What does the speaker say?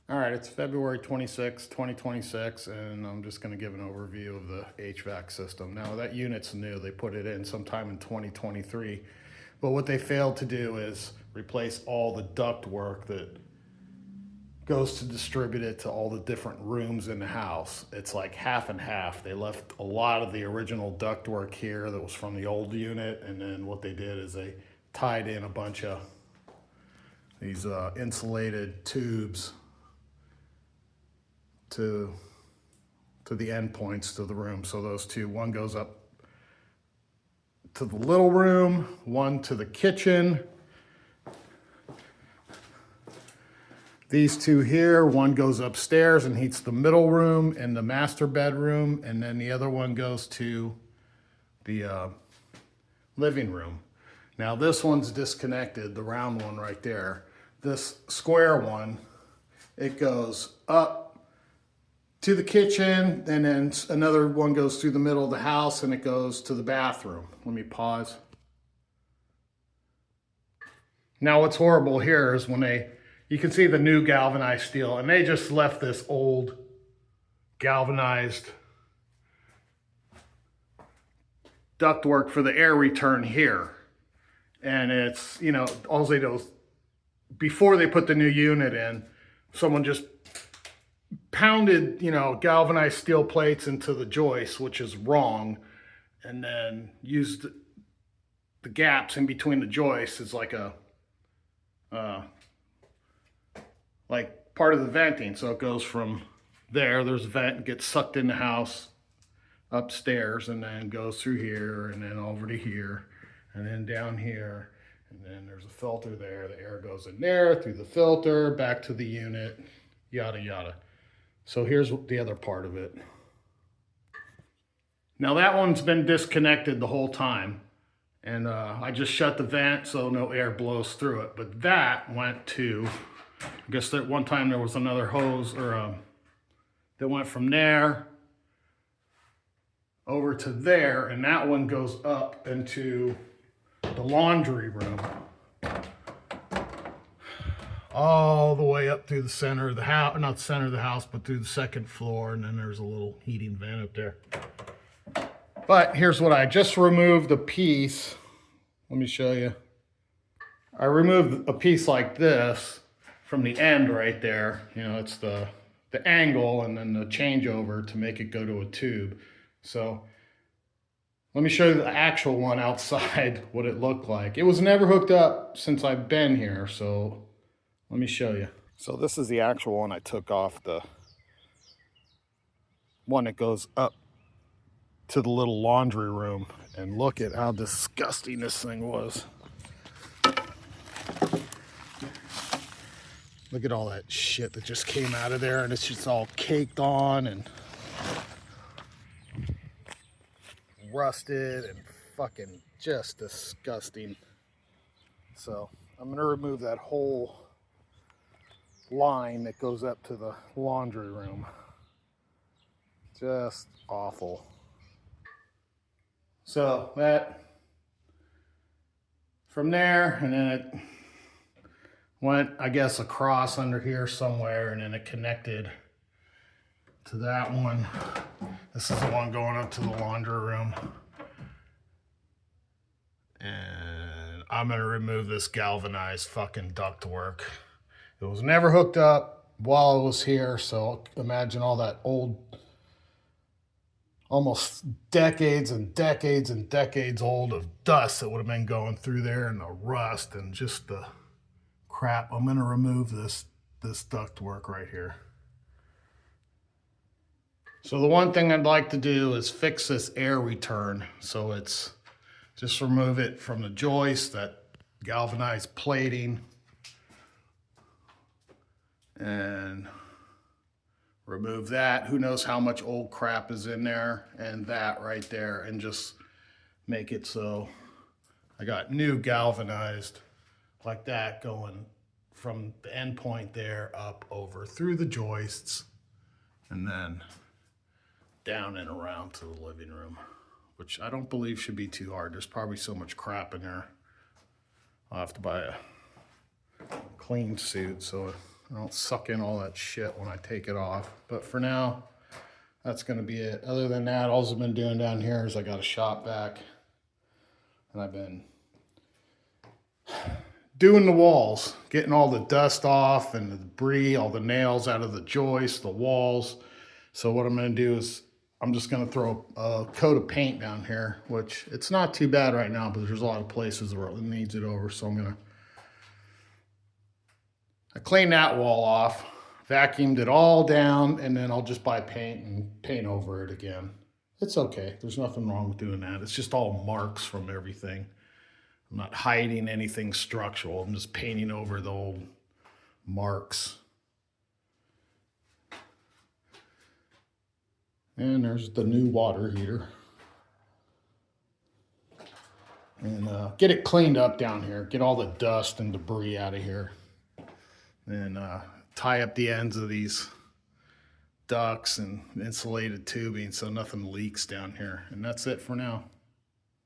All right, it's February 26, 2026, and I'm just going to give an overview of the HVAC system. Now, that unit's new. They put it in sometime in 2023. But what they failed to do is replace all the duct work that goes to distribute it to all the different rooms in the house. It's like half and half. They left a lot of the original duct work here that was from the old unit, and then what they did is they tied in a bunch of these insulated tubes to the end points to the room. So those two, one goes up to the little room, one to the kitchen. These two here, one goes upstairs and heats the middle room and the master bedroom, and then the other one goes to the living room. Now this one's disconnected, the round one right there. This square one, it goes up to the kitchen, and then another one goes through the middle of the house and it goes to the bathroom. Let me pause. Now what's horrible here is when you can see the new galvanized steel, and they just left this old galvanized ductwork for the air return here. And it's, all they do is, before they put the new unit in, someone just pounded, galvanized steel plates into the joist, which is wrong, and then used the gaps in between the joists as like part of the venting. So it goes from there's a vent, gets sucked in the house upstairs, and then goes through here, and then over to here, and then down here, and then there's a filter there. The air goes in there through the filter, back to the unit, yada yada. So here's the other part of it. Now that one's been disconnected the whole time, and I just shut the vent so no air blows through it. But that went to, I guess that one time there was another hose that went from there over to there, and that one goes up into the laundry room, all the way up through the center of the house, not the center of the house, but through the second floor, and then there's a little heating vent up there. But here's what I just removed a piece. Let me show you. I removed a piece like this from the end right there. It's the angle and then the changeover to make it go to a tube. So let me show you the actual one outside, what it looked like. It was never hooked up since I've been here, so let me show you. So this is the actual one I took off, the one that goes up to the little laundry room. And look at how disgusting this thing was. Look at all that shit that just came out of there, and it's just all caked on and rusted and fucking just disgusting. So I'm gonna remove that whole line that goes up to the laundry room. Just awful. So that, from there, and then it went, I guess, across under here somewhere, and then it connected to that one. This is the one going up to the laundry room. And I'm gonna remove this galvanized fucking ductwork. It was never hooked up while it was here, so imagine all that old, almost decades and decades and decades old of dust that would have been going through there, and the rust and just the crap. I'm gonna remove this ductwork right here. So the one thing I'd like to do is fix this air return. So it's just remove it from the joist, that galvanized plating, and remove that. Who knows how much old crap is in there, and that right there, and just make it so I got new galvanized like that going from the end point there up over through the joists, and then down and around to the living room, which I don't believe should be too hard. There's probably so much crap in there. I'll have to buy a clean suit so I don't suck in all that shit when I take it off. But for now, that's going to be it. Other than that, all I've been doing down here is I got a shop vac, and I've been doing the walls, getting all the dust off and the debris, all the nails out of the joists, the walls. So what I'm going to do is I'm just going to throw a coat of paint down here, which it's not too bad right now, but there's a lot of places where it needs it over. So I cleaned that wall off, vacuumed it all down, and then I'll just buy paint and paint over it again. It's okay. There's nothing wrong with doing that. It's just all marks from everything. I'm not hiding anything structural. I'm just painting over the old marks. And there's the new water heater. And get it cleaned up down here. Get all the dust and debris out of here. And tie up the ends of these ducts and insulated tubing so nothing leaks down here. And that's it for now.